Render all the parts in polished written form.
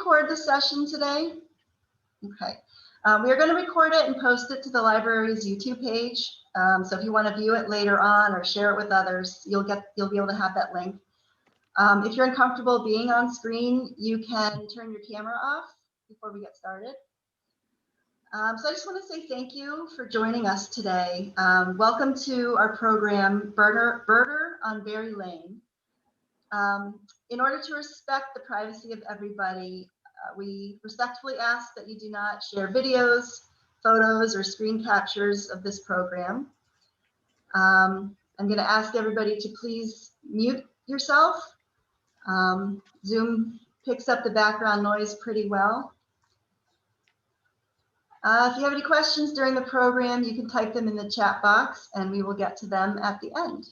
Record the session today? Okay. We are going to record it and post it to the library's YouTube page. So if you want to view it later on or share it with others, you'll be able to have that link. If you're uncomfortable being on screen, you can turn your camera off before we get started. So I just want to say thank you for joining us today. Welcome to our program, Birder on Berry Lane. In order to respect the privacy of everybody, we respectfully ask that you do not share videos, photos, or screen captures of this program. I'm going to ask everybody to please mute yourself. Zoom picks up the background noise pretty well. If you have any questions during the program, you can type them in the chat box and we will get to them at the end.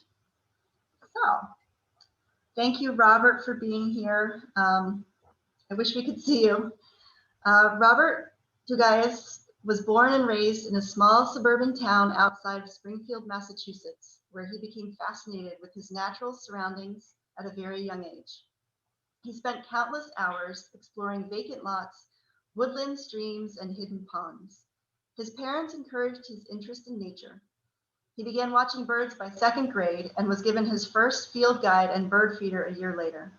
So, thank you, Robert, for being here. I wish we could see you. Robert Tougias was born and raised in a small suburban town outside of Springfield, Massachusetts, where he became fascinated with his natural surroundings at a very young age. He spent countless hours exploring vacant lots, woodland, streams, and hidden ponds. His parents encouraged his interest in nature. He began watching birds by second grade and was given his first field guide and bird feeder a year later.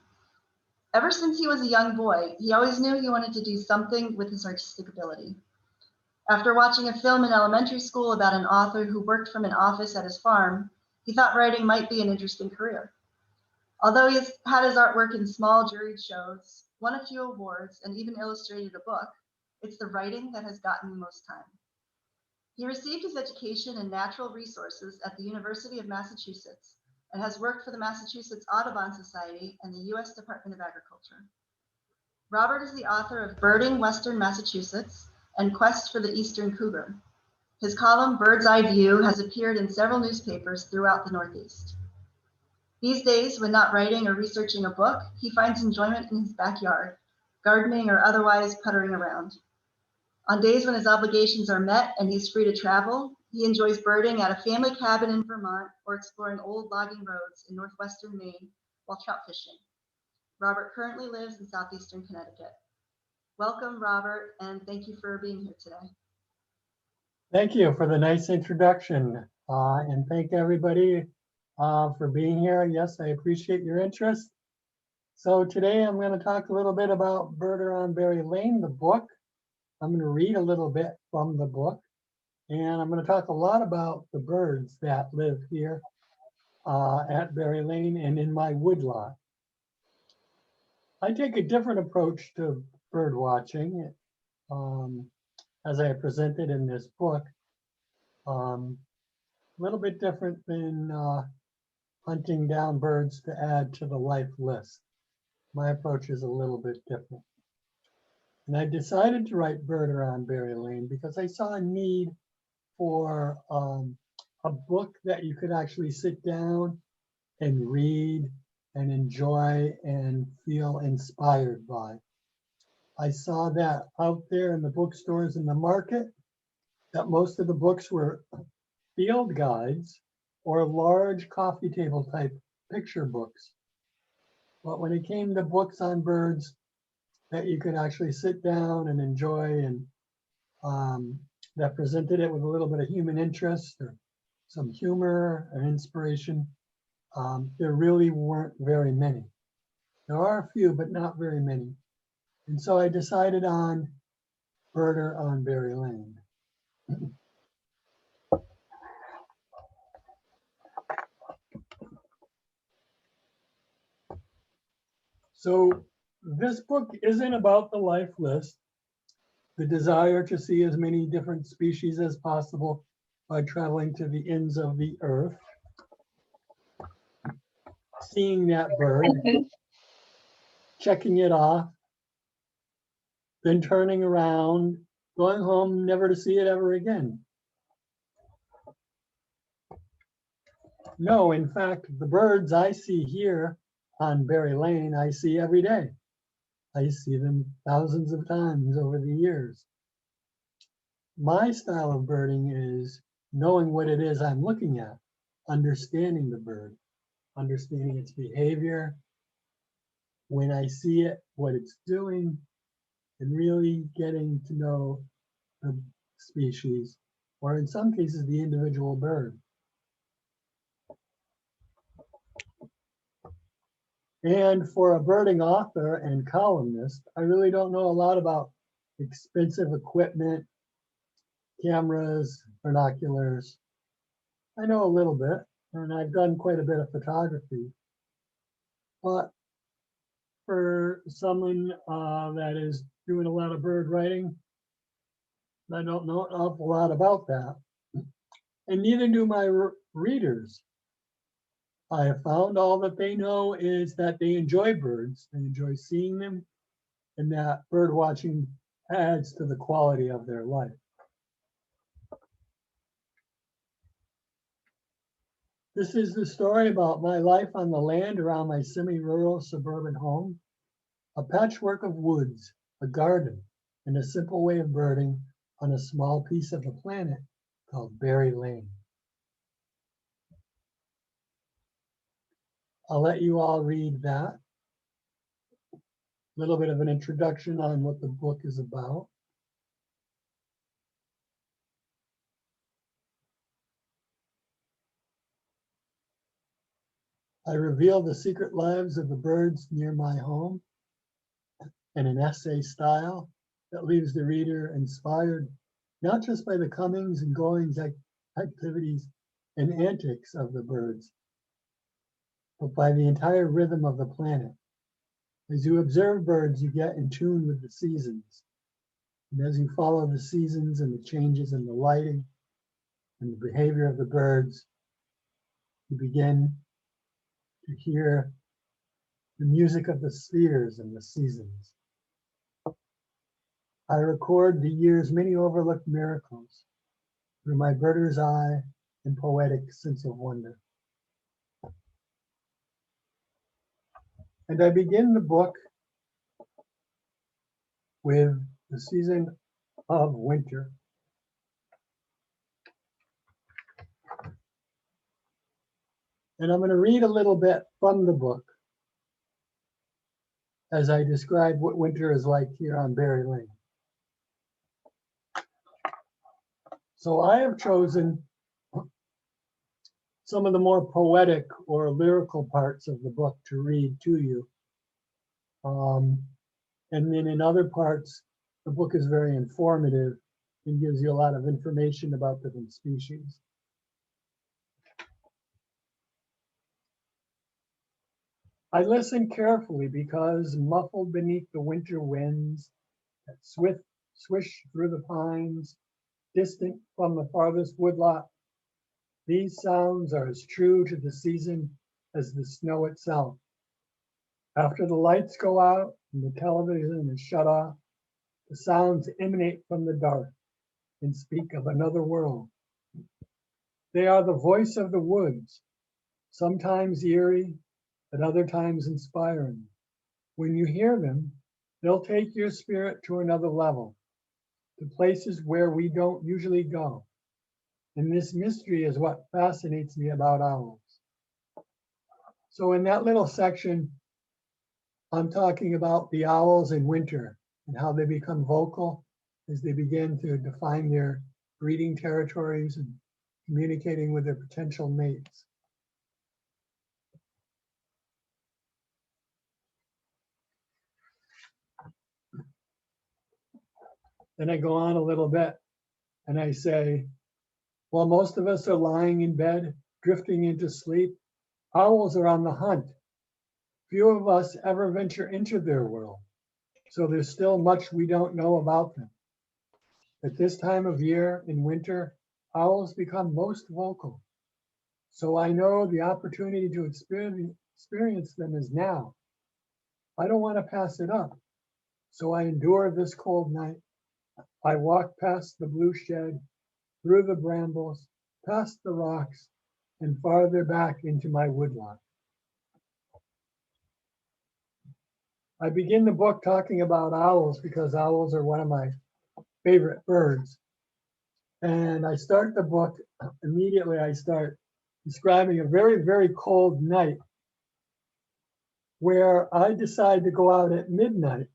Ever since he was a young boy, he always knew he wanted to do something with his artistic ability. After watching a film in elementary school about an author who worked from an office at his farm, he thought writing might be an interesting career. Although he has had his artwork in small juried shows, won a few awards, and even illustrated a book, it's the writing that has gotten the most time. He received his education in natural resources at the University of Massachusetts and has worked for the Massachusetts Audubon Society and the U.S. Department of Agriculture. Robert is the author of Birding Western Massachusetts and Quest for the Eastern Cougar. His column, Bird's Eye View, has appeared in several newspapers throughout the Northeast. These days, when not writing or researching a book, he finds enjoyment in his backyard, gardening or otherwise puttering around. On days when his obligations are met and he's free to travel, he enjoys birding at a family cabin in Vermont or exploring old logging roads in northwestern Maine while trout fishing. Robert currently lives in southeastern Connecticut. Welcome, Robert, and thank you for being here today. Thank you for the nice introduction, and thank everybody for being here. Yes, I appreciate your interest. So today I'm going to talk a little bit about Birder on Berry Lane, the book. I'm going to read a little bit from the book, and I'm going to talk a lot about the birds that live here at Berry Lane and in my woodlot. I take a different approach to bird watching, as I presented in this book. A little bit different than hunting down birds to add to the life list. My approach is a little bit different. And I decided to write Birder on Berry Lane because I saw a need for a book that you could actually sit down and read and enjoy and feel inspired by. I saw that out there in the bookstores in the market, that most of the books were field guides or large coffee table type picture books. But when it came to books on birds that you could actually sit down and enjoy and that presented it with a little bit of human interest or some humor and inspiration, there really weren't very many. There are a few, but not very many. And so I decided on Birder on Berry Lane. So this book isn't about the life list, the desire to see as many different species as possible by traveling to the ends of the earth, seeing that bird, checking it off, then turning around, going home, never to see it ever again. No, in fact, the birds I see here on Berry Lane, I see every day. I see them thousands of times over the years. My style of birding is knowing what it is I'm looking at, understanding the bird, understanding its behavior, when I see it, what it's doing, and really getting to know the species, or in some cases, the individual bird. And for a birding author and columnist, I really don't know a lot about expensive equipment, cameras, binoculars. I know a little bit, and I've done quite a bit of photography. But for someone that is doing a lot of bird writing, I don't know an awful lot about that. And neither do my readers. I have found all that they know is that they enjoy birds, they enjoy seeing them, and that bird watching adds to the quality of their life. This is the story about my life on the land around my semi-rural suburban home, a patchwork of woods, a garden, and a simple way of birding on a small piece of the planet called Berry Lane. I'll let you all read that. A little bit of an introduction on what the book is about. I reveal the secret lives of the birds near my home in an essay style that leaves the reader inspired, not just by the comings and goings, activities, and antics of the birds, but by the entire rhythm of the planet. As you observe birds, you get in tune with the seasons. And as you follow the seasons and the changes in the lighting and the behavior of the birds, you begin to hear the music of the spheres and the seasons. I record the year's many overlooked miracles through my birder's eye and poetic sense of wonder. And I begin the book with the season of winter. And I'm going to read a little bit from the book as I describe what winter is like here on Berry Lane. So I have chosen some of the more poetic or lyrical parts of the book to read to you. And then in other parts, the book is very informative and gives you a lot of information about different species. I listen carefully because muffled beneath the winter winds that swish through the pines, distant from the farthest woodlot, these sounds are as true to the season as the snow itself. After the lights go out and the television is shut off, the sounds emanate from the dark and speak of another world. They are the voice of the woods, sometimes eerie, at other times inspiring. When you hear them, they'll take your spirit to another level, to places where we don't usually go. And this mystery is what fascinates me about owls. So in that little section, I'm talking about the owls in winter and how they become vocal as they begin to define their breeding territories and communicating with their potential mates. Then I go on a little bit and I say, while most of us are lying in bed, drifting into sleep, owls are on the hunt. Few of us ever venture into their world, so there's still much we don't know about them. At this time of year, in winter, owls become most vocal. So I know the opportunity to experience them is now. I don't want to pass it up. So I endure this cold night. I walk past the blue shed, through the brambles, past the rocks, and farther back into my woodlot. I begin the book talking about owls because owls are one of my favorite birds. And I start the book, immediately I start describing a very, very cold night where I decide to go out at midnight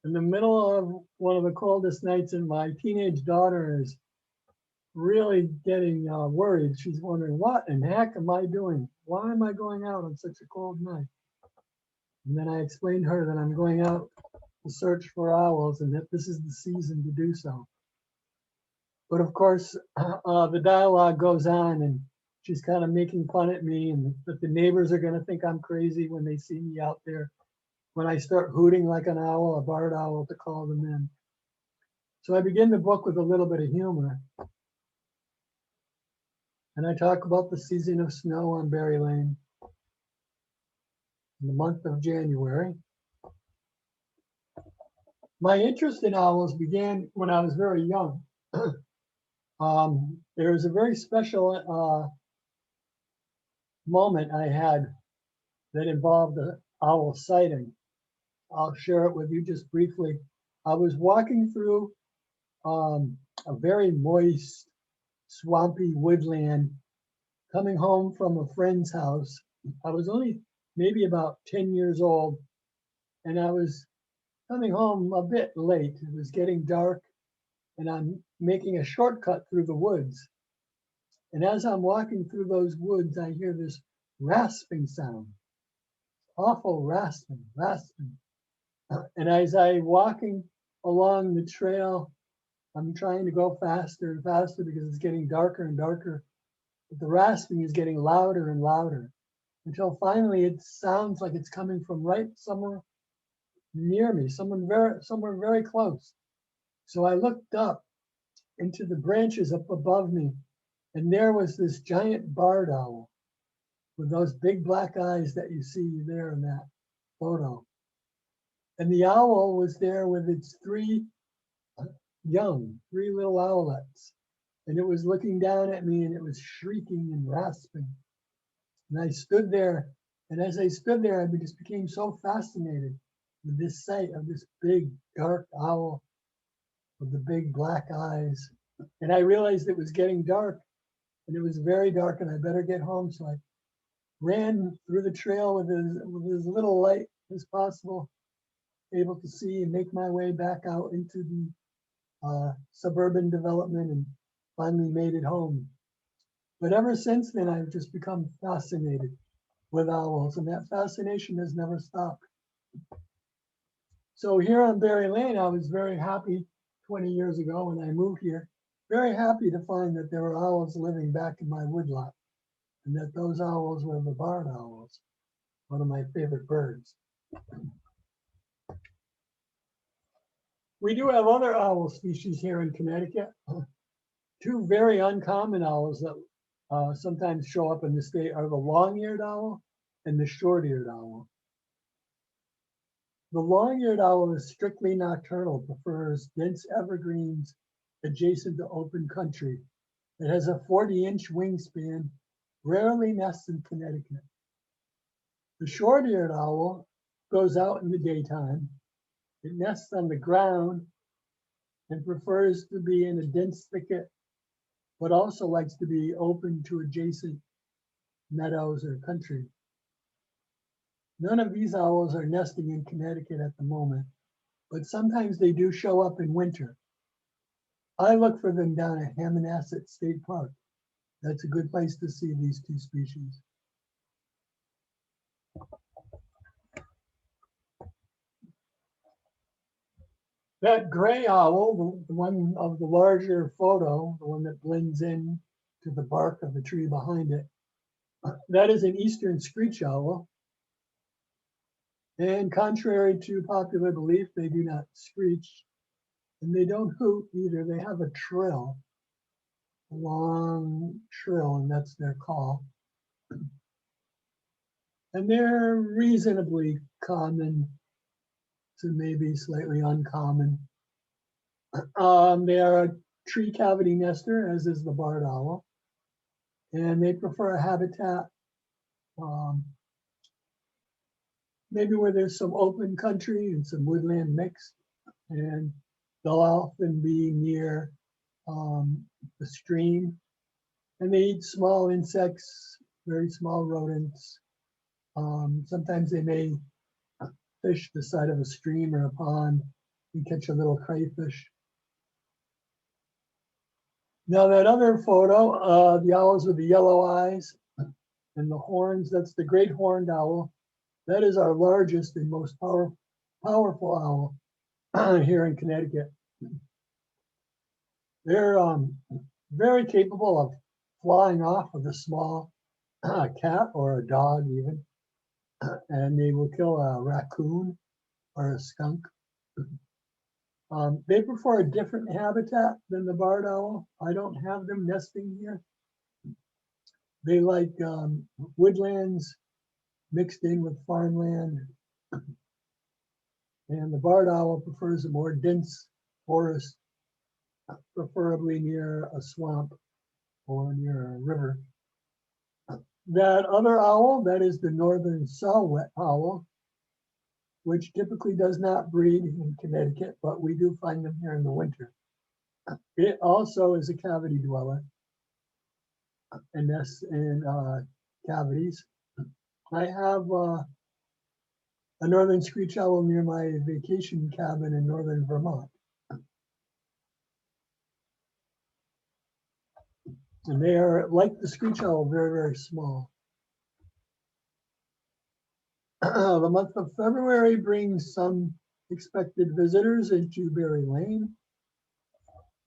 in the middle of one of the coldest nights, and my teenage daughter is really getting worried. She's wondering, what in heck am I doing? Why am I going out on such a cold night? And then I explained to her that I'm going out to search for owls and that this is the season to do so. But of course, the dialogue goes on, and she's kind of making fun at me, and that the neighbors are going to think I'm crazy when they see me out there, when I start hooting like an owl, a barred owl, to call them in. So I begin the book with a little bit of humor. And I talk about the season of snow on Berry Lane in the month of January. My interest in owls began when I was very young. There was a very special moment I had that involved an owl sighting. I'll share it with you just briefly. I was walking through a very moist, swampy woodland, coming home from a friend's house. I was only maybe about 10 years old, and I was coming home a bit late. It was getting dark, and I'm making a shortcut through the woods. And as I'm walking through those woods, I hear this rasping sound, awful rasping. And as I'm walking along the trail, I'm trying to go faster and faster because it's getting darker and darker. But the rasping is getting louder and louder until finally it sounds like it's coming from right somewhere near me, somewhere very close. So I looked up into the branches up above me, and there was this giant barred owl with those big black eyes that you see there in that photo. And the owl was there with its three little owlets. And it was looking down at me, and it was shrieking and rasping. And I stood there, and as I stood there, I just became so fascinated with this sight of this big dark owl with the big black eyes. And I realized it was getting dark, and it was very dark, and I better get home. So I ran through the trail with as little light as possible, able to see and make my way back out into the suburban development, and finally made it home. But ever since then, I've just become fascinated with owls, and that fascination has never stopped. So here on Berry Lane, I was very happy 20 years ago when I moved here, very happy to find that there were owls living back in my woodlot, and that those owls were the barred owls, one of my favorite birds. We do have other owl species here in Connecticut. Two very uncommon owls that sometimes show up in the state are the long-eared owl and the short-eared owl. The long-eared owl is strictly nocturnal, prefers dense evergreens adjacent to open country. It has a 40-inch wingspan, rarely nests in Connecticut. The short-eared owl goes out in the daytime. It nests on the ground and prefers to be in a dense thicket, but also likes to be open to adjacent meadows or country. None of these owls are nesting in Connecticut at the moment, but sometimes they do show up in winter. I look for them down at Hammonasset State Park. That's a good place to see these two species. That gray owl, the one of the larger photo, the one that blends in to the bark of the tree behind it, that is an eastern screech owl. And contrary to popular belief, they do not screech, and they don't hoot either. They have a trill, a long trill, and that's their call. And they're reasonably common to maybe slightly uncommon. They are a tree cavity nester, as is the barred owl, and they prefer a habitat maybe where there's some open country and some woodland mixed, and they'll often be near the stream, and they eat small insects, very small rodents. Sometimes they may fish the side of a stream or a pond, We catch a little crayfish. Now that other photo, the owls with the yellow eyes and the horns, that's the great horned owl. That is our largest and most powerful owl here in Connecticut. They're very capable of flying off with a small cat or a dog even, and they will kill a raccoon or a skunk. They prefer a different habitat than the barred owl. I don't have them nesting here. They like woodlands mixed in with farmland. And the barred owl prefers a more dense forest, preferably near a swamp or near a river. That other owl, that is the northern saw-whet owl, which typically does not breed in Connecticut, but we do find them here in the winter. It also is a cavity dweller and nests in cavities. I have a northern screech owl near my vacation cabin in northern Vermont. And they are, like the screech owl, very, very small. The month of February brings some expected visitors into Berry Lane.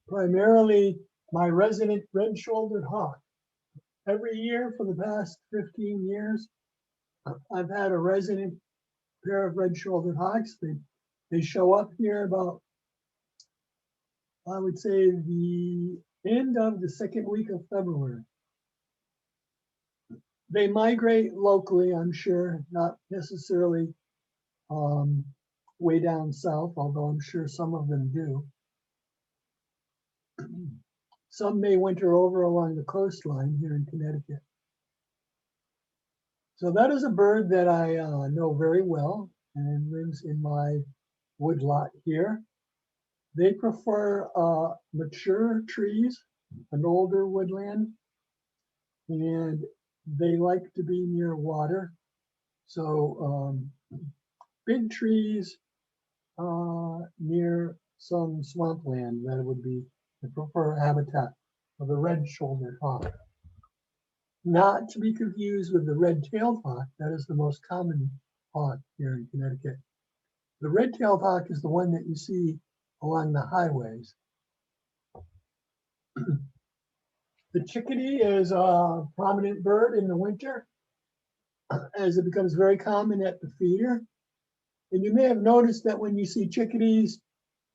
Primarily my resident red-shouldered hawk. Every year for the past 15 years, I've had a resident pair of red-shouldered hawks. They show up here about, I would say, the end of the second week of February. They migrate locally, I'm sure, not necessarily way down south, although I'm sure some of them do. Some may winter over along the coastline here in Connecticut. So that is a bird that I know very well and lives in my woodlot here. They prefer mature trees, an older woodland, and they like to be near water. So big trees near some swampland, that would be the preferred habitat of the red-shouldered hawk. Not to be confused with the red-tailed hawk. That is the most common hawk here in Connecticut. The red-tailed hawk is the one that you see along the highways. The chickadee is a prominent bird in the winter as it becomes very common at the feeder. And you may have noticed that when you see chickadees,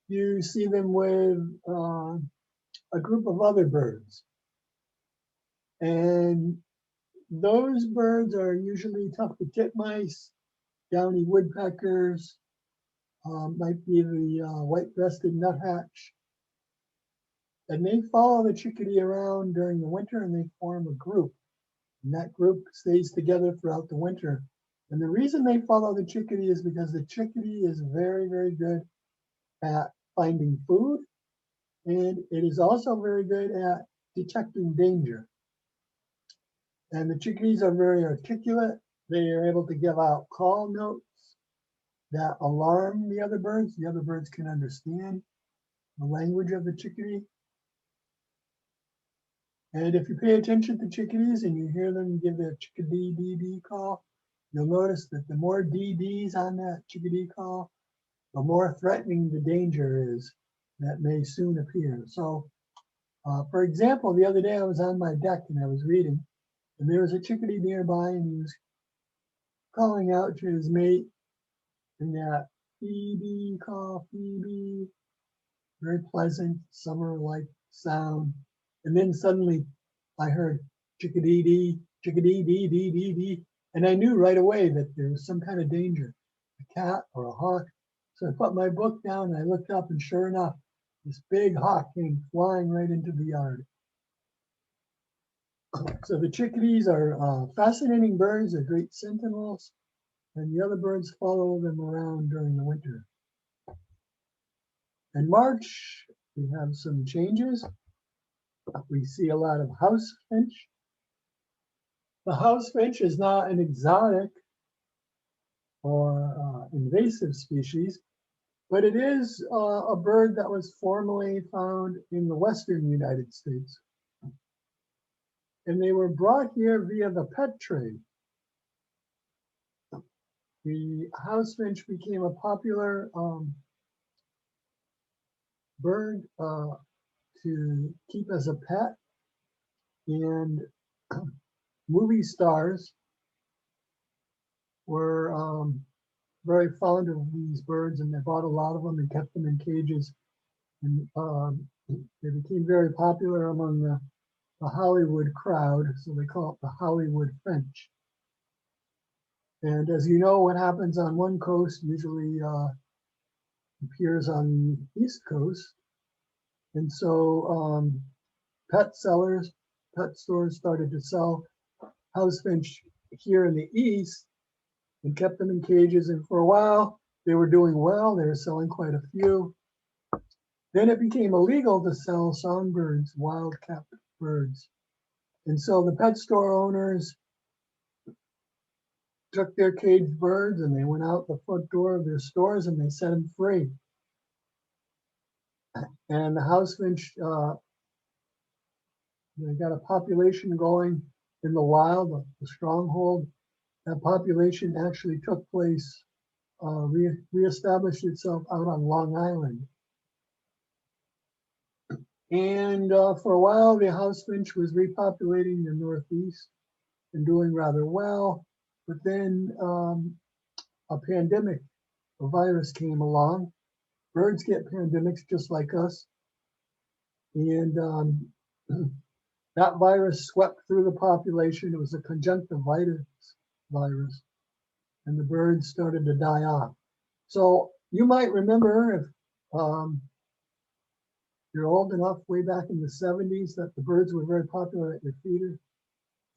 you see them with a group of other birds. And those birds are usually tufted titmice, downy woodpeckers, might be the white-breasted nuthatch. And they follow the chickadee around during the winter and they form a group. And that group stays together throughout the winter. And the reason they follow the chickadee is because the chickadee is very, very good at finding food. And it is also very good at detecting danger. And the chickadees are very articulate. They are able to give out call notes that alarm the other birds. The other birds can understand the language of the chickadee. And if you pay attention to chickadees and you hear them give their chickadee dee call, you'll notice that the more DDs on that chickadee call, the more threatening the danger is that may soon appear. So, for example, the other day I was on my deck and I was reading, and there was a chickadee nearby and he was calling out to his mate in that Phoebe call, Phoebe, very pleasant summer-like sound. And then suddenly I heard chickadee, chickadee, dee, dee, dee, dee. And I knew right away that there was some kind of danger, a cat or a hawk. So I put my book down and I looked up and sure enough, this big hawk came flying right into the yard. So the chickadees are fascinating birds, they're great sentinels, and the other birds follow them around during the winter. In March, we have some changes. We see a lot of house finch. The house finch is not an exotic or invasive species. but it is a bird that was formerly found in the western United States. And they were brought here via the pet trade. The house finch became a popular bird to keep as a pet, and movie stars were very fond of these birds, and they bought a lot of them and kept them in cages. And they became very popular among the Hollywood crowd, so they call it the Hollywood Finch. And as you know, what happens on one coast usually appears on the East Coast. And so pet stores started to sell house finch here in the East and kept them in cages. And for a while, they were doing well. They were selling quite a few. Then it became illegal to sell songbirds, wild-capped birds. And so the pet store owners took their caged birds and they went out the front door of their stores and they set them free. And the house finch, they got a population going in the wild, the stronghold. That population actually took place, reestablished itself out on Long Island. And for a while, the house finch was repopulating the Northeast and doing rather well. But then a pandemic, a virus came along. Birds get pandemics just like us. And that virus swept through the population. It was a conjunctivitis virus, and the birds started to die off. So you might remember, if you're old enough, way back in the 70s, that the birds were very popular at your feeder,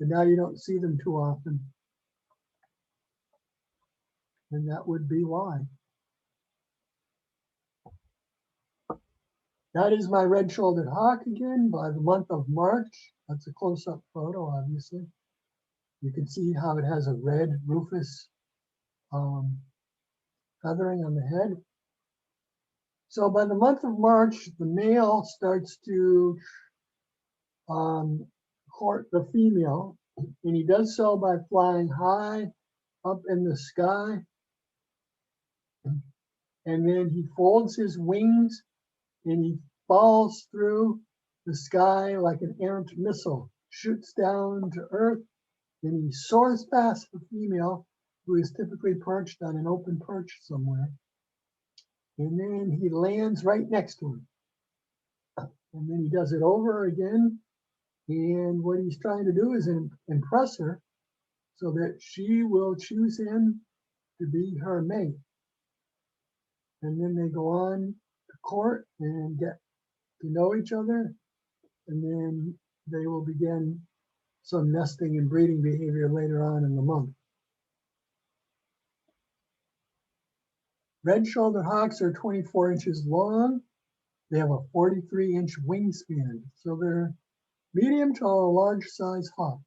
and now you don't see them too often. And that would be why. That is my red-shouldered hawk again by the month of March. That's a close-up photo, obviously. You can see how it has a red rufous feathering on the head. So by the month of March, the male starts to court the female, and he does so by flying high up in the sky. And then he folds his wings and he falls through the sky like an errant missile, shoots down to earth, and he soars past the female, who is typically perched on an open perch somewhere. And then he lands right next to her. And then he does it over again. And what he's trying to do is impress her so that she will choose him to be her mate. And then they go on to court and get to know each other. And then they will begin some nesting and breeding behavior later on in the month. Red-shouldered hawks are 24 inches long. They have a 43-inch wingspan, so they're medium to a large size hawk.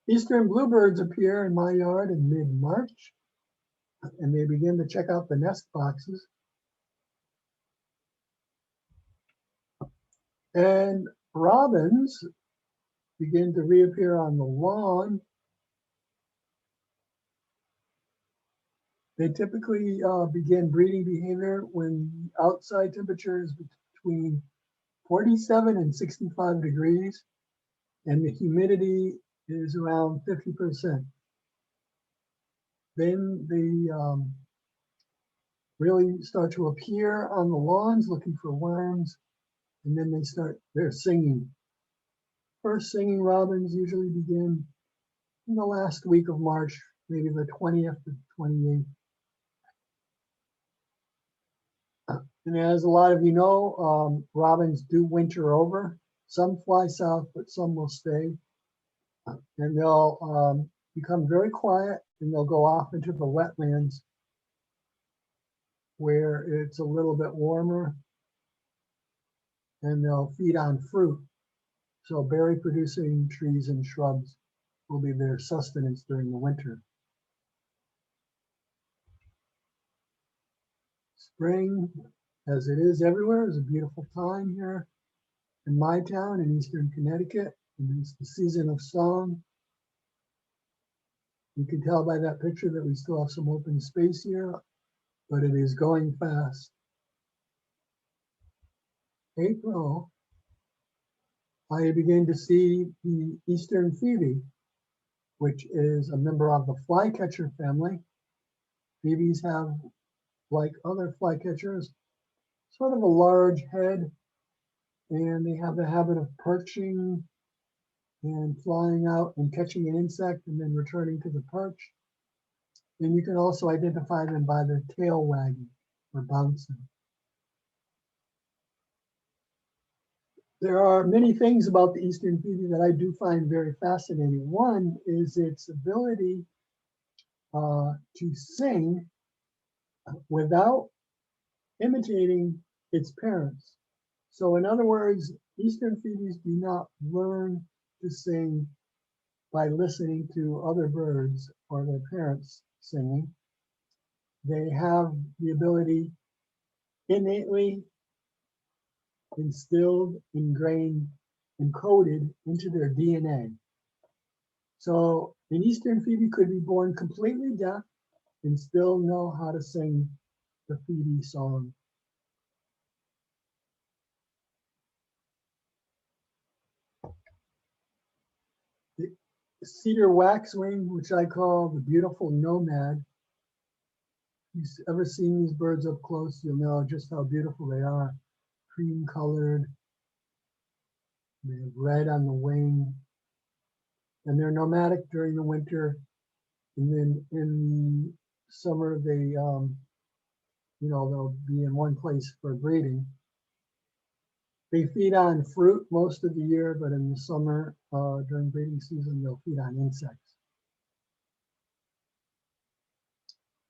Eastern bluebirds appear in my yard in mid-March, and they begin to check out the nest boxes. And robins begin to reappear on the lawn. They typically begin breeding behavior when outside temperature is between 47 and 65 degrees, and the humidity is around 50%. Then they really start to appear on the lawns looking for worms, and then they start their singing. First singing robins usually begin in the last week of March, maybe the 20th to 28th. And as a lot of you know, robins do winter over. Some fly south, but some will stay. And they'll become very quiet, and they'll go off into the wetlands where it's a little bit warmer, and they'll feed on fruit. So berry-producing trees and shrubs will be their sustenance during the winter. Spring, as it is everywhere, is a beautiful time here in my town in eastern Connecticut, and it's the season of song. You can tell by that picture that we still have some open space here, but it is going fast. April, I begin to see the eastern phoebe, which is a member of the flycatcher family. Phoebes have, like other flycatchers, sort of a large head, and they have the habit of perching and flying out and catching an insect and then returning to the perch. And you can also identify them by their tail wagging or bouncing. There are many things about the eastern phoebe that I do find very fascinating. One is its ability to sing without imitating its parents. So in other words, eastern phoebes do not learn to sing by listening to other birds or their parents singing. They have the ability innately instilled, ingrained, encoded into their DNA. So an eastern phoebe could be born completely deaf and still know how to sing the phoebe song. The cedar waxwing, which I call the beautiful nomad. If you've ever seen these birds up close, you'll know just how beautiful they are. Cream colored, they have red on the wing, and they're nomadic during the winter. And then in the summer, they, they'll be in one place for breeding. They feed on fruit most of the year, but in the summer, during breeding season, they'll feed on insects.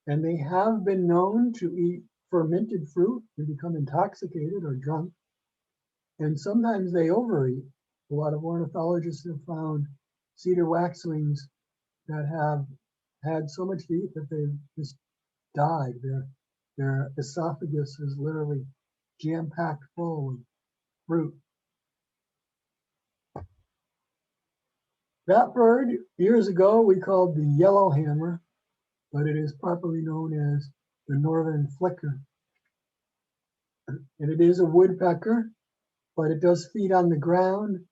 And they have been known to eat fermented fruit and become intoxicated or drunk. And sometimes they overeat. A lot of ornithologists have found cedar waxwings that have had so much to eat that they've just died. Their esophagus is literally jam-packed full of fruit. That bird, years ago, we called the yellowhammer, but it is properly known as the northern flicker. And it is a woodpecker, but it does feed on the ground,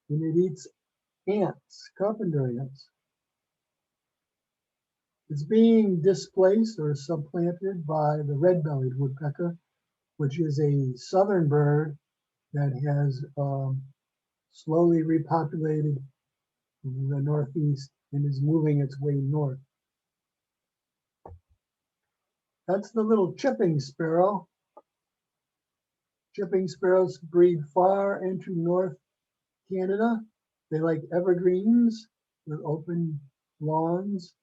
and it eats ants, carpenter ants. It's being displaced or supplanted by the red-bellied woodpecker, which is a southern bird that has slowly repopulated the Northeast and is moving its way north. That's the little chipping sparrow. Chipping sparrows breed far into North Canada. They like evergreens with open lawns,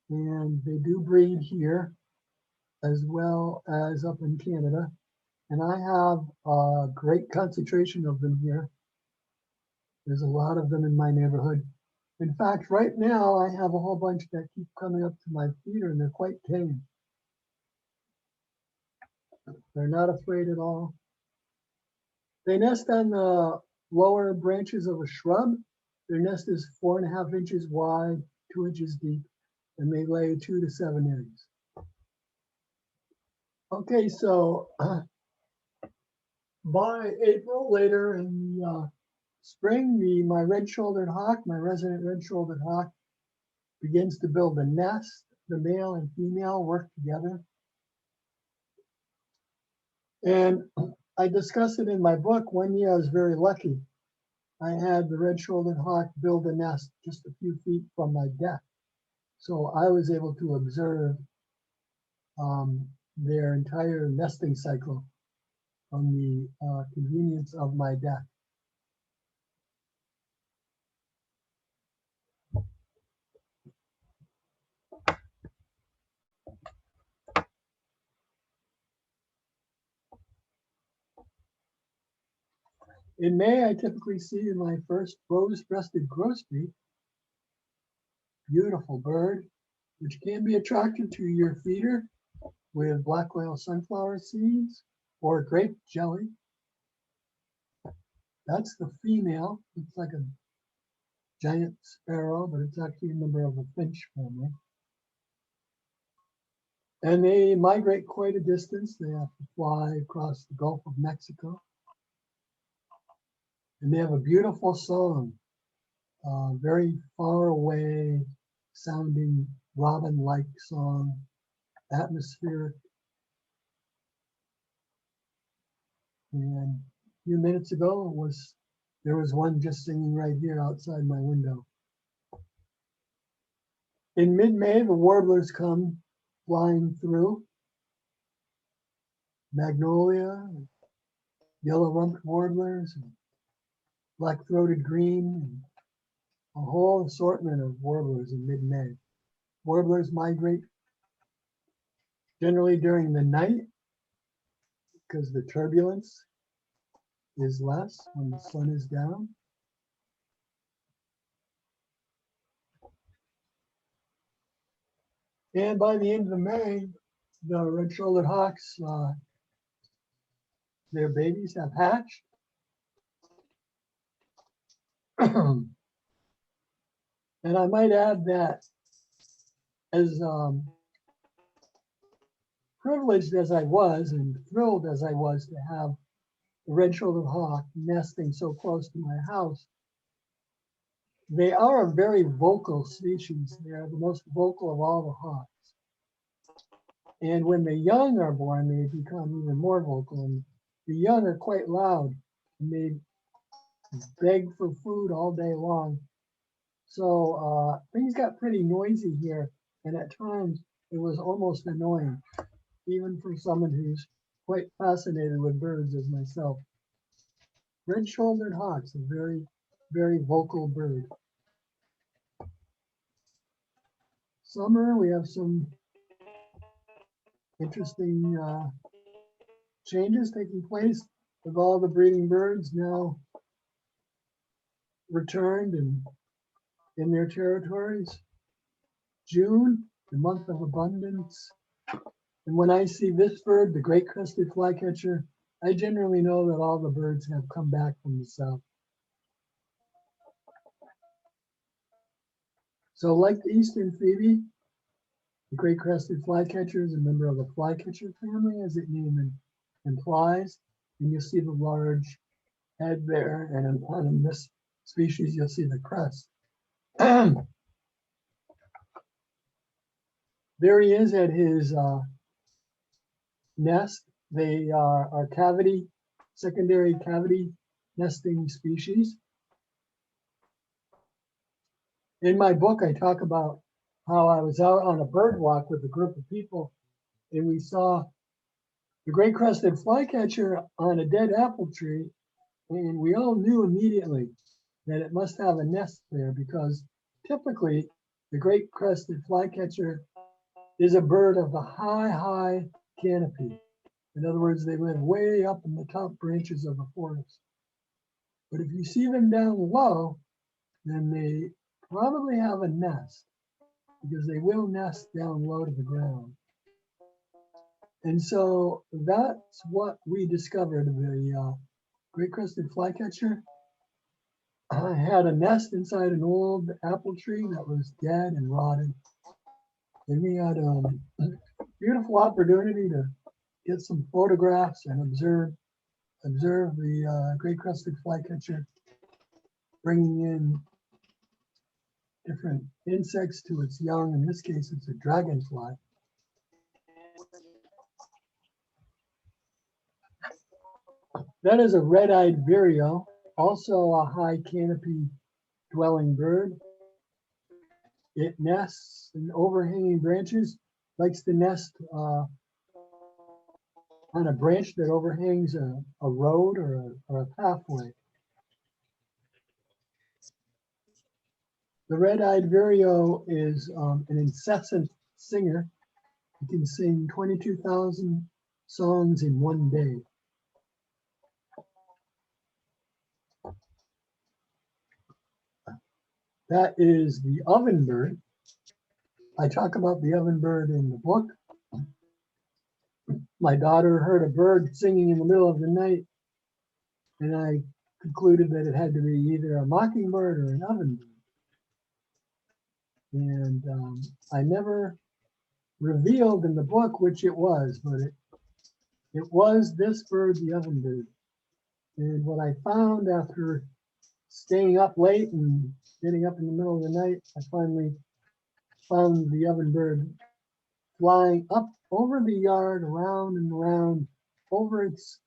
and they do breed here as well as up in Canada. And I have a great concentration of them here. There's a lot of them in my neighborhood. In fact, right now I have a whole bunch that keep coming up to my feeder, and they're quite tame. They're not afraid at all. They nest on the lower branches of a shrub. Their nest is 4.5 inches wide, 2 inches deep, and they lay 2 to 7 eggs. Okay, so by April, later in the spring, my red-shouldered hawk, my resident red-shouldered hawk, begins to build a nest. The male and female work together. And I discuss it in my book. One year I was very lucky. I had the red-shouldered hawk build a nest just a few feet from my deck. So I was able to observe their entire nesting cycle from the convenience of my deck. In May, I typically see my first rose-breasted grosbeak, beautiful bird, which can be attractive to your feeder with black whale sunflower seeds or grape jelly. That's the female. Looks like a giant sparrow, but it's actually a member of the Finch family. And they migrate quite a distance. They have to fly across the Gulf of Mexico. And they have a beautiful song, very far away sounding robin-like song, atmospheric. And a few minutes ago, there was one just singing right here outside my window. In mid-May, the warblers come flying through. Magnolia, yellow-rumped warblers, black-throated green, a whole assortment of warblers in mid-May. Warblers migrate generally during the night because the turbulence is less when the sun is down. And by the end of May, the red-shouldered hawks, their babies have hatched. And I might add that as privileged as I was and thrilled as I was to have the red-shouldered hawk nesting so close to my house, they are a very vocal species. They are the most vocal of all the hawks. And when the young are born, they become even more vocal. And the young are quite loud, and they beg for food all day long. So things got pretty noisy here, and at times it was almost annoying, even for someone who's quite fascinated with birds as myself. Red-shouldered hawks, a very, very vocal bird. Summer, we have some interesting changes taking place with all the breeding birds now returned and in their territories. June, the month of abundance. And when I see this bird, the great crested flycatcher, I generally know that all the birds have come back from the south. So like the eastern phoebe, the great crested flycatcher is a member of the flycatcher family, as its name implies. And you'll see the large head there, and on this species, you'll see the crest. There he is at his nest. They are secondary cavity nesting species. In my book, I talk about how I was out on a bird walk with a group of people, and we saw the great crested flycatcher on a dead apple tree, and we all knew immediately that it must have a nest there, because typically the great crested flycatcher is a bird of the high canopy. In other words, they live way up in the top branches of the forest. But if you see them down low, then they probably have a nest, because they will nest down low to the ground. And so that's what we discovered. The great crested flycatcher had a nest inside an old apple tree that was dead and rotted. And we had a beautiful opportunity to get some photographs and observe the great crested flycatcher bringing in different insects to its young. In this case, it's a dragonfly. That is a red-eyed vireo, also a high canopy dwelling bird. It nests in overhanging branches, likes to nest on a branch that overhangs a road or a pathway. The red-eyed vireo is an incessant singer. It can sing 22,000 songs in one day. That is the ovenbird. I talk about the ovenbird in the book. my daughter heard a bird singing in the middle of the night, and I concluded that it had to be either a mockingbird or an ovenbird. And I never revealed in the book which it was, but it was this bird, the ovenbird. And what I found after staying up late and getting up in the middle of the night, I finally found the ovenbird flying up over the yard, around and around, over its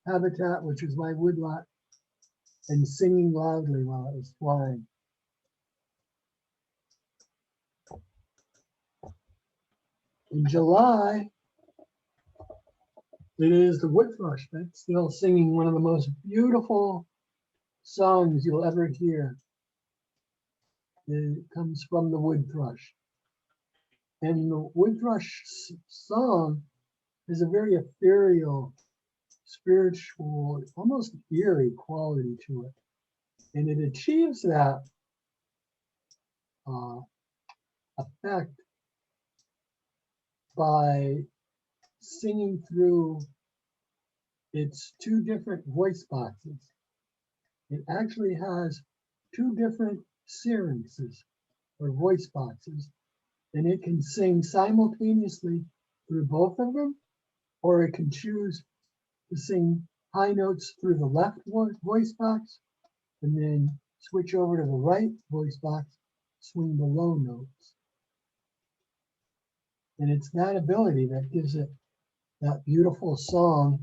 habitat, which is my woodlot, and singing loudly while it was flying. In July, it is the wood thrush that's still singing one of the most beautiful songs you'll ever hear. It comes from the wood thrush. And the wood thrush song is a very ethereal, spiritual, almost eerie quality to it. And it achieves that effect by singing through its two different voice boxes. It actually has two different syrinxes or voice boxes, and it can sing simultaneously through both of them, or it can choose to sing high notes through the left voice box and then switch over to the right voice box, swing the low notes. And it's that ability that gives it that beautiful song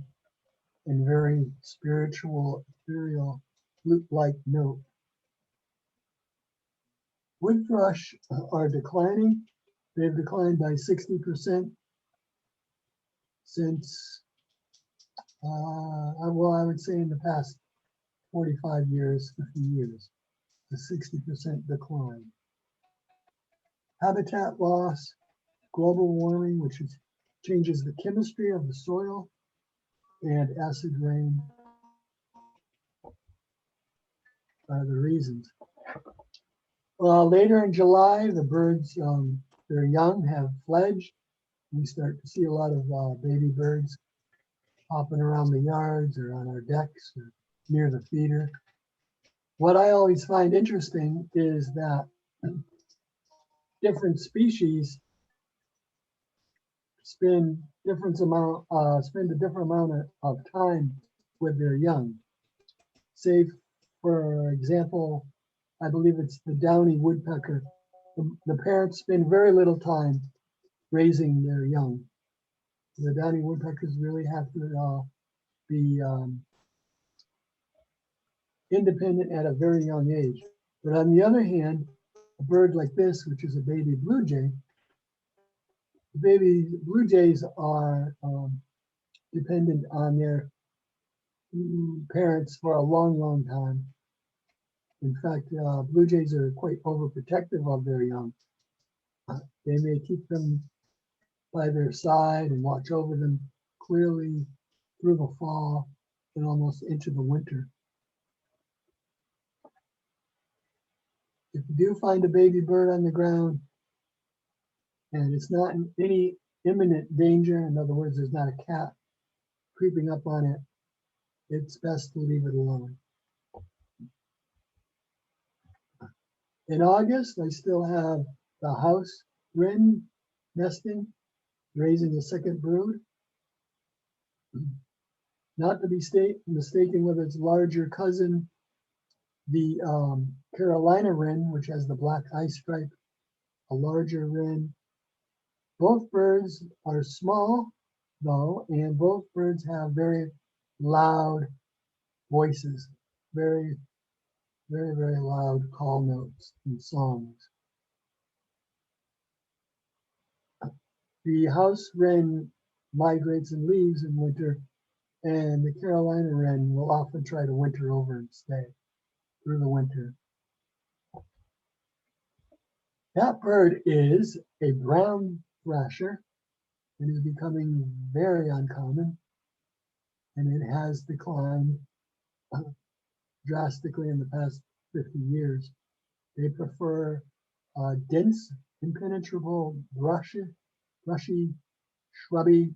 and very spiritual, ethereal, flute-like note. Wood thrush are declining. They've declined by 60% since, well, I would say in the past 45 years, 50 years, a 60% decline. Habitat loss, global warming, which changes the chemistry of the soil, and acid rain are the reasons. Later in July, the birds, their young have fledged. We start to see a lot of baby birds hopping around the yards or on our decks or near the feeder. What I always find interesting is that different species spend a different amount of time with their young. Say, for example, I believe it's the downy woodpecker. The parents spend very little time raising their young. The downy woodpeckers really have to be independent at a very young age. But on the other hand, a bird like this, which is a baby blue jay, baby blue jays are dependent on their parents for a long, long time. In fact, blue jays are quite overprotective of their young. They may keep them by their side and watch over them clearly through the fall and almost into the winter. If you do find a baby bird on the ground and it's not in any imminent danger, in other words, there's not a cat creeping up on it, it's best to leave it alone. In August, I still have the house wren nesting, raising a second brood. Not to be mistaken with its larger cousin, the Carolina wren, which has the black eye stripe, a larger wren. Both birds are small, though, and both birds have very loud voices, very, very, very loud call notes and songs. The house wren migrates and leaves in winter, and the Carolina wren will often try to winter over and stay through the winter. That bird is a brown thrasher. It is becoming very uncommon, and it has declined drastically in the past 50 years. They prefer dense, impenetrable, brushy, shrubby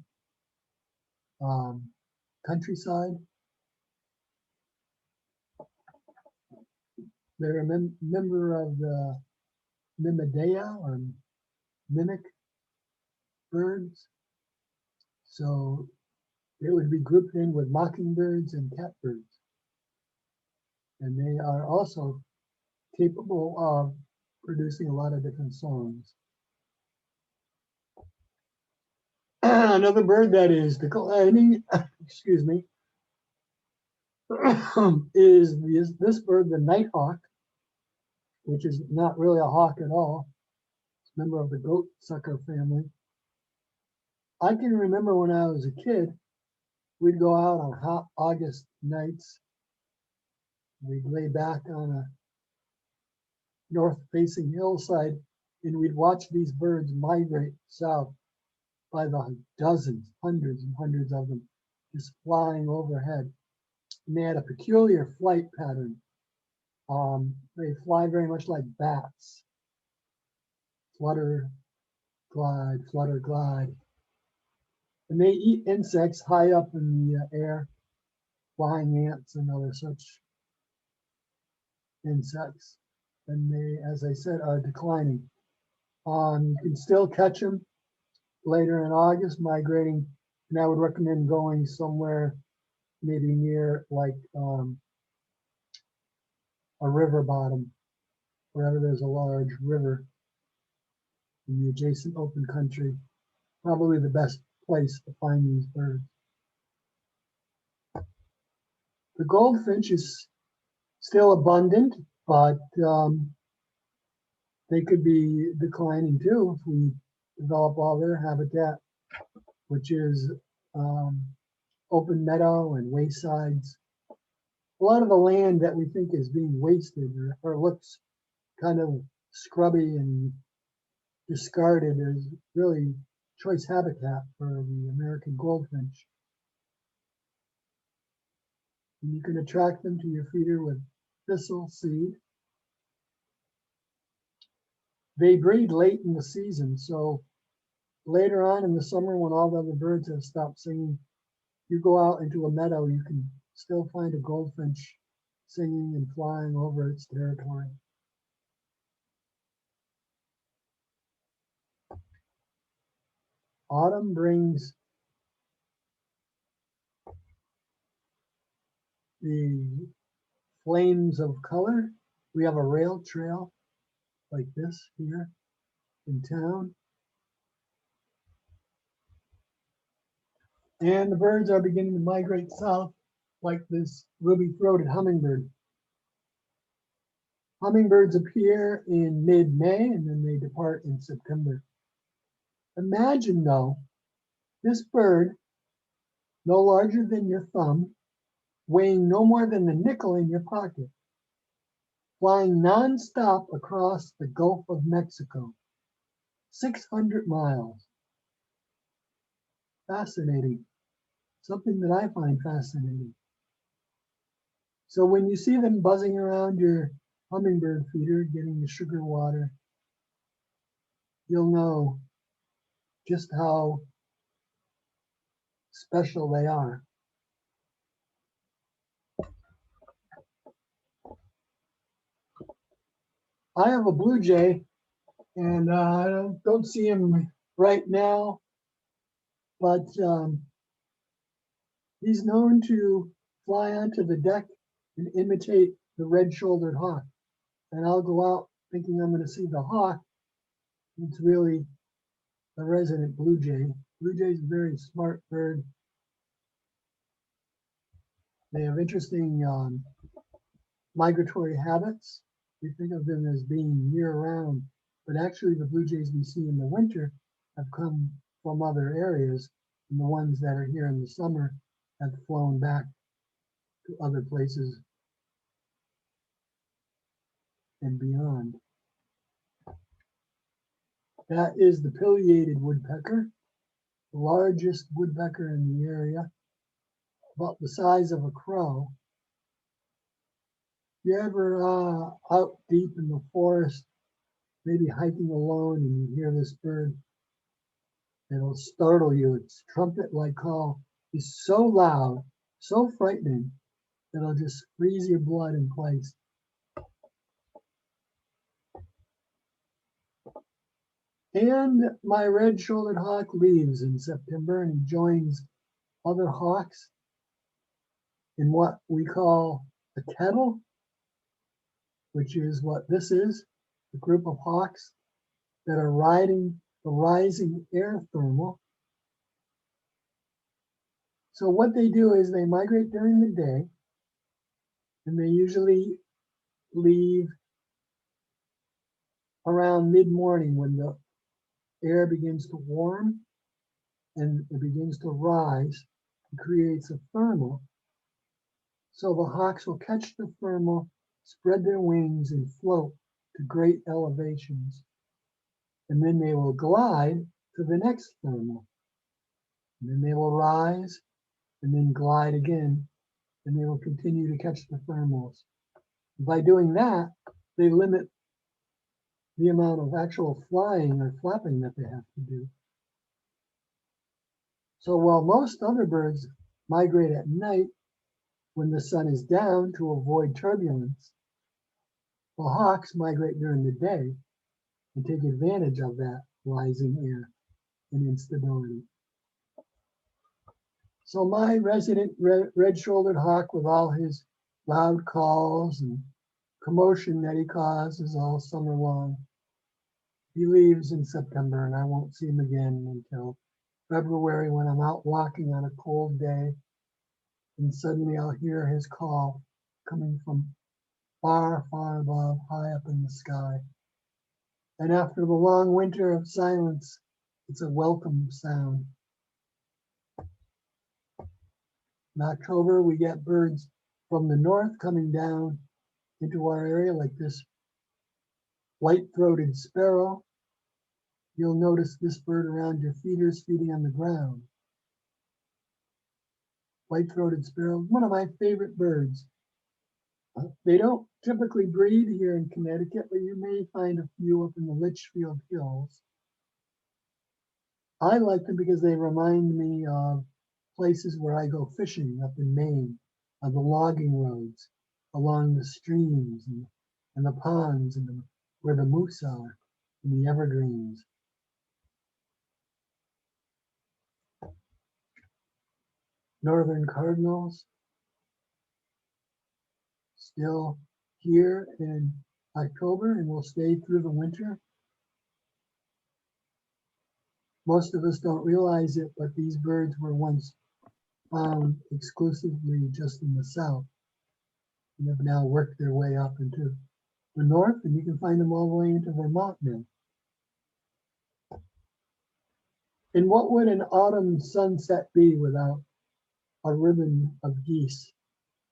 countryside. They're a member of the Mimidea or mimic birds. So it would be grouped in with mockingbirds and catbirds. And they are also capable of producing a lot of different songs. Another bird that is declining, excuse me, is this bird, the nighthawk, which is not really a hawk at all. It's a member of the goat sucker family. I can remember when I was a kid, we'd go out on hot August nights. We'd lay back on a north-facing hillside, and we'd watch these birds migrate south by the dozens, hundreds and hundreds of them, just flying overhead. And they had a peculiar flight pattern. They fly very much like bats. Flutter, glide, flutter, glide. And they eat insects high up in the air, flying ants and other such insects. And they, as I said, are declining. You can still catch them later in August migrating, and I would recommend going somewhere maybe near like a river bottom, wherever there's a large river in the adjacent open country. Probably the best place to find these birds. The goldfinch is still abundant, but they could be declining too if we develop all their habitat, which is open meadow and waysides. A lot of the land that we think is being wasted or looks kind of scrubby and discarded is really choice habitat for the American goldfinch. And you can attract them to your feeder with thistle seed. They breed late in the season, so later on in the summer when all the other birds have stopped singing, you go out into a meadow, you can still find a goldfinch singing and flying over its territory. Autumn brings the flames of color. We have a rail trail like this here in town. And the birds are beginning to migrate south like this ruby-throated hummingbird. Hummingbirds appear in mid-May and then they depart in September. Imagine though, this bird, no larger than your thumb, weighing no more than the nickel in your pocket, flying non-stop across the Gulf of Mexico, 600 miles. Fascinating. Something that I find fascinating. So when you see them buzzing around your hummingbird feeder, getting the sugar water, you'll know just how special they are. I have a blue jay, and I don't see him right now, but he's known to fly onto the deck and imitate the red-shouldered hawk. And I'll go out thinking I'm going to see the hawk. It's really a resident blue jay. Blue jay is a very smart bird. They have interesting migratory habits. We think of them as being year-round, but actually the blue jays we see in the winter have come from other areas, and the ones that are here in the summer have flown back to other places and beyond. That is the pileated woodpecker, the largest woodpecker in the area, about the size of a crow. If you're ever out deep in the forest, maybe hiking alone, and you hear this bird, it'll startle you. Its trumpet-like call is so loud, so frightening, that it'll just freeze your blood in place. And my red-shouldered hawk leaves in September, and he joins other hawks in what we call a kettle, which is what this is, a group of hawks that are riding the rising air thermal. So what they do is they migrate during the day, and they usually leave around mid-morning when the air begins to warm and it begins to rise. It creates a thermal. So the hawks will catch the thermal, spread their wings, and float to great elevations. And then they will glide to the next thermal. And then they will rise and then glide again, and they will continue to catch the thermals. By doing that, they limit the amount of actual flying or flapping that they have to do. So while most other birds migrate at night when the sun is down to avoid turbulence, the hawks migrate during the day and take advantage of that rising air and instability. So my resident red-shouldered hawk, with all his loud calls and commotion that he causes all summer long, he leaves in September, and I won't see him again until February, when I'm out walking on a cold day, and suddenly I'll hear his call coming from far, far above, high up in the sky. And after the long winter of silence, it's a welcome sound. In October, we get birds from the north coming down into our area, like this white-throated sparrow. You'll notice this bird around your feeders feeding on the ground. White-throated sparrow, one of my favorite birds. They don't typically breed here in Connecticut, but you may find a few up in the Litchfield Hills. I like them because they remind me of places where I go fishing up in Maine, on the logging roads, along the streams and the ponds and where the moose are, and the evergreens. Northern Cardinals, still here in October and will stay through the winter. Most of us don't realize it, but these birds were once found exclusively just in the south and have now worked their way up into the north, and you can find them all the way into Vermont now. And what would an autumn sunset be without a ribbon of geese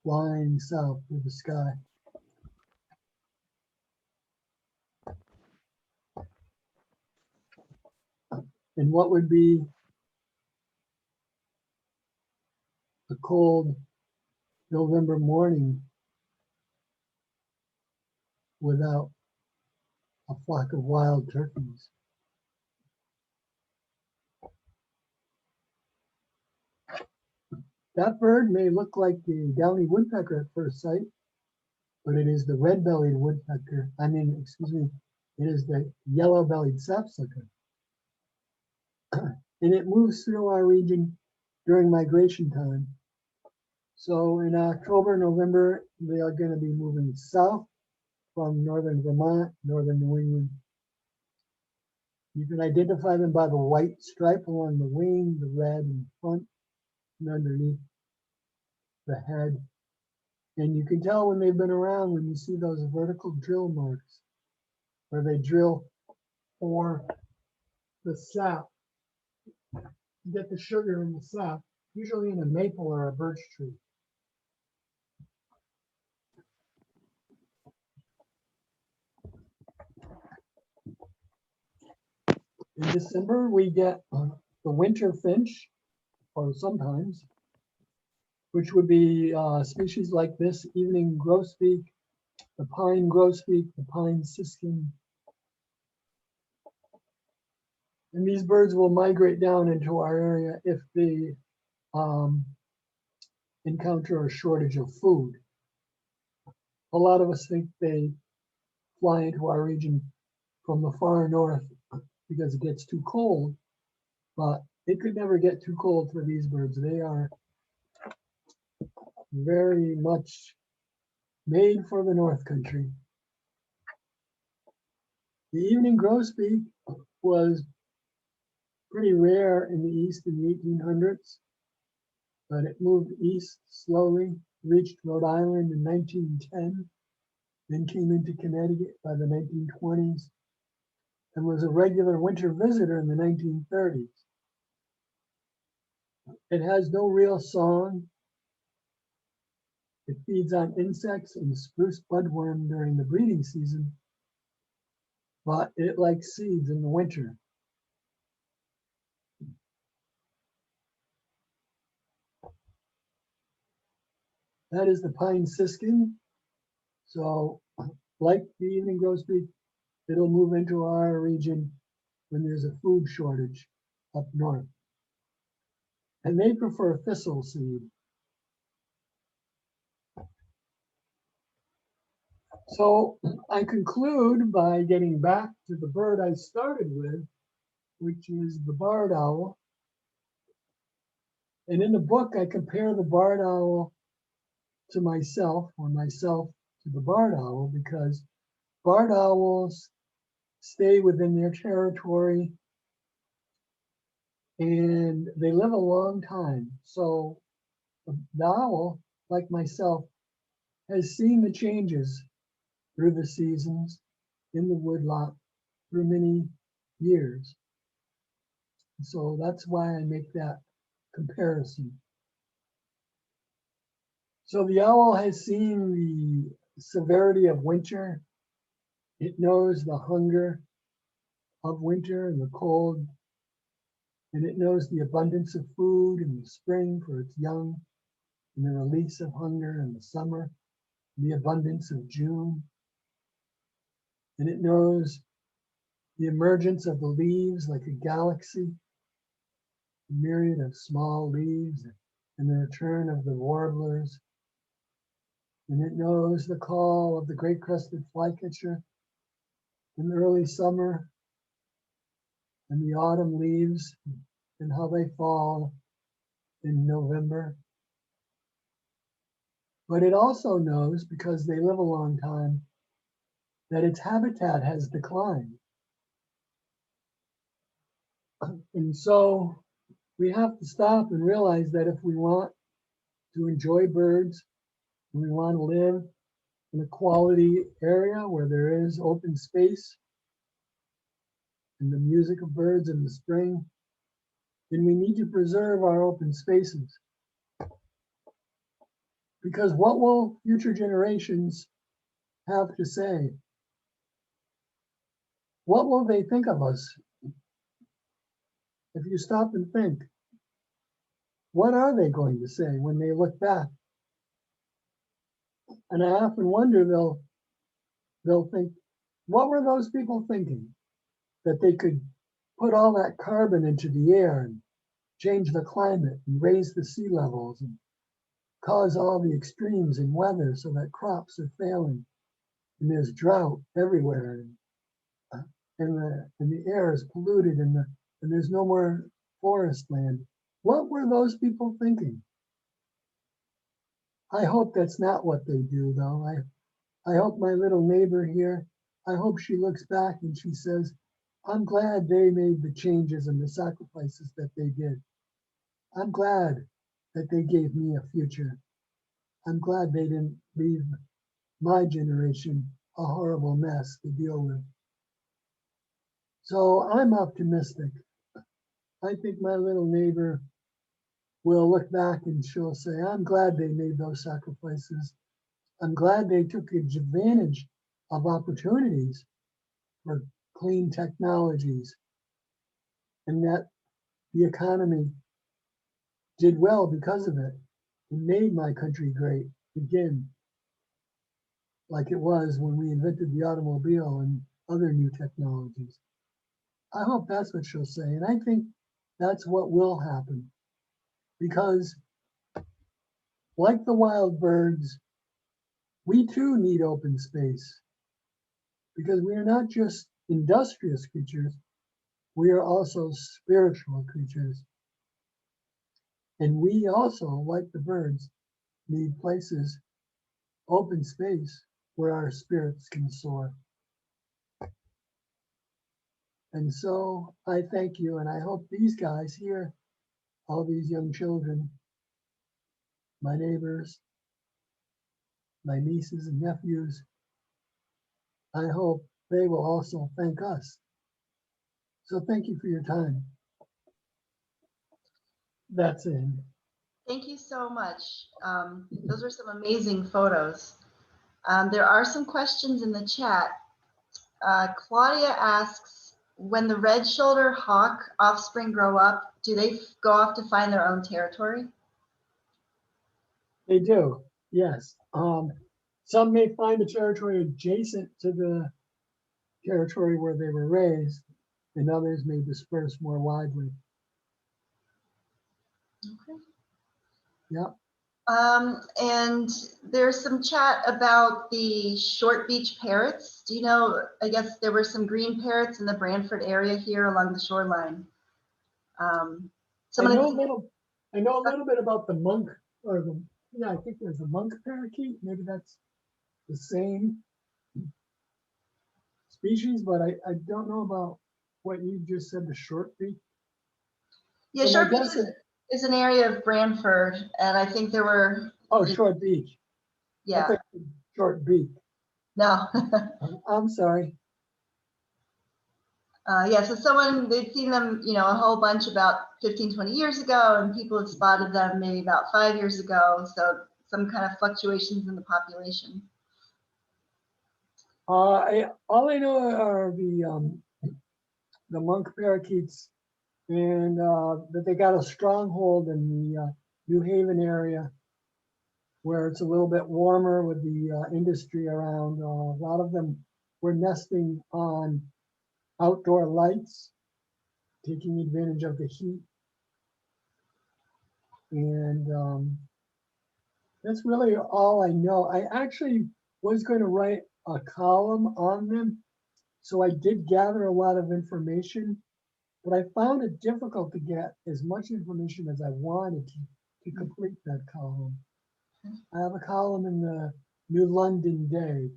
flying south through the sky? And what would be a cold November morning without a flock of wild turkeys? That bird may look like the downy woodpecker at first sight, but it is the red-bellied woodpecker. It is the yellow-bellied sapsucker. And it moves through our region during migration time. So in October, November, they are going to be moving south from northern Vermont, northern New England. You can identify them by the white stripe along the wing, the red in front and underneath the head. And you can tell when they've been around when you see those vertical drill marks where they drill for the sap, get the sugar in the sap, usually in a maple or a birch tree. In December, we get the winter finch, or sometimes, which would be species like this, evening grosbeak, the pine grosbeak, the pine siskin. And these birds will migrate down into our area if the encounter a shortage of food. A lot of us think they fly into our region from the far north because it gets too cold, but it could never get too cold for these birds. They are very much made for the North Country. The evening grosbeak was pretty rare in the East in the 1800s, but it moved east slowly, reached Rhode Island in 1910, then came into Connecticut by the 1920s, and was a regular winter visitor in the 1930s. It has no real song. It feeds on insects and spruce budworm during the breeding season, but it likes seeds in the winter. That is the pine siskin. So, like the evening grosbeak, it'll move into our region when there's a food shortage up north. And they prefer thistle seed. So I conclude by getting back to the bird I started with, which is the barred owl. And in the book, I compare the barred owl to myself, or myself to the barred owl, because barred owls stay within their territory and they live a long time. So the owl, like myself, has seen the changes through the seasons in the woodlot through many years. So that's why I make that comparison. So the owl has seen the severity of winter. It knows the hunger of winter and the cold, and it knows the abundance of food in the spring for its young, and the release of hunger in the summer, the abundance of June. And it knows the emergence of the leaves like a galaxy, a myriad of small leaves, and the return of the warblers. And it knows the call of the great crested flycatcher in early summer, and the autumn leaves and how they fall in November. But it also knows, because they live a long time, that its habitat has declined. And so we have to stop and realize that if we want to enjoy birds, and we want to live in a quality area where there is open space and the music of birds in the spring, then we need to preserve our open spaces. Because what will future generations have to say? What will they think of us? If you stop and think, what are they going to say when they look back? And I often wonder, they'll think, what were those people thinking? That they could put all that carbon into the air and change the climate and raise the sea levels and cause all the extremes in weather so that crops are failing and there's drought everywhere and the air is polluted and there's no more forest land. What were those people thinking? I hope that's not what they do, though. I hope my little neighbor here, I hope she looks back and she says, I'm glad they made the changes and the sacrifices that they did. I'm glad that they gave me a future. I'm glad they didn't leave my generation a horrible mess to deal with. So I'm optimistic. I think my little neighbor will look back and she'll say, I'm glad they made those sacrifices. I'm glad they took advantage of opportunities for clean technologies and that the economy did well because of it. It made my country great again, like it was when we invented the automobile and other new technologies. I hope that's what she'll say. And I think that's what will happen, because like the wild birds, we too need open space, because we are not just industrious creatures, we are also spiritual creatures. And we also, like the birds, need places, open space, where our spirits can soar. And so I thank you, and I hope these guys here, all these young children, my neighbors, my nieces and nephews, I hope they will also thank us. So thank you for your time. That's it. Thank you so much. Those are some amazing photos. There are some questions in the chat. Claudia asks, when the red-shouldered hawk offspring grow up, do they go off to find their own territory? They do, yes. Some may find a territory adjacent to the territory where they were raised, and others may disperse more widely. Okay. Yep. And there's some chat about the short beach parrots. Do you know, I guess there were some green parrots in the Branford area here along the shoreline. I know a little bit about the monk, or the, yeah, I think there's a monk parakeet. Maybe that's the same species, but I don't know about what you just said, the short beak. Yeah, So short beach is an area of Branford, and I think there were. Oh, short beak. Yeah. I think short beak. No. I'm sorry. Yeah, so they'd seen them, you know, a whole bunch about 15, 20 years ago, and people had spotted them maybe about 5 years ago. So some kind of fluctuations in the population. All I know are the monk parakeets, and that they got a stronghold in the New Haven area, where it's a little bit warmer with the industry around. A lot of them were nesting on outdoor lights, taking advantage of the heat. And that's really all I know. I actually was going to write a column on them, so I did gather a lot of information, but I found it difficult to get as much information as I wanted to complete that column. I have a column in the New London Day.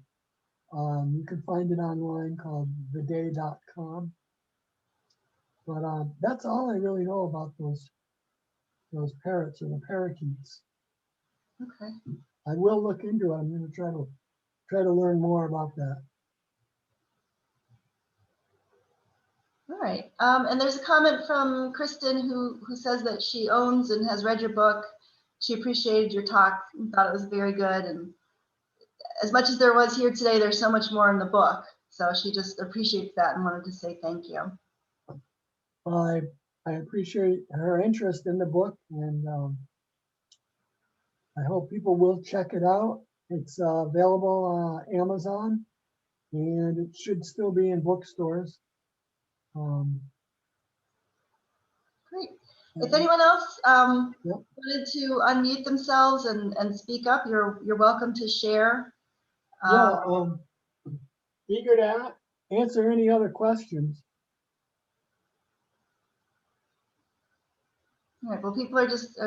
You can find it online, called theday.com. But that's all I really know about those parrots or the parakeets. Okay. I will look into it. I'm going to try to learn more about that. All right. And there's a comment from Kristen who says that she owns and has read your book. She appreciated your talk and thought it was very good. And as much as there was here today, there's so much more in the book. So she just appreciates that and wanted to say thank you. I appreciate her interest in the book, and I hope people will check it out. It's available on Amazon, and it should still be in bookstores. Great. If anyone else Yep. wanted to unmute themselves and speak up, you're welcome to share. Eager to answer any other questions. All right. Well, people are just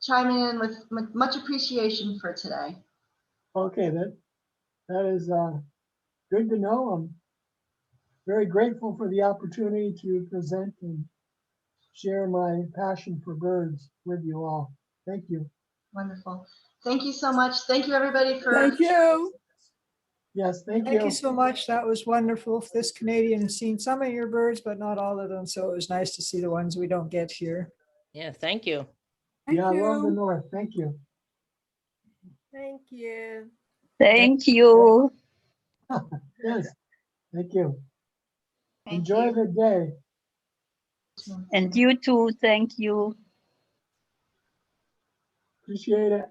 chiming in with much appreciation for today. Okay, that is good to know. I'm very grateful for the opportunity to present and share my passion for birds with you all. Thank you. Wonderful. Thank you so much. Thank you, everybody, for. Thank you. Yes, thank you. Thank you so much. That was wonderful. This Canadian has seen some of your birds, but not all of them. So it was nice to see the ones we don't get here. Yeah, thank you. Thank I you. love the North. Thank you. Thank you. Thank you. Yes, thank you. Thank Enjoy you. the day. And you too. Thank you. Appreciate it.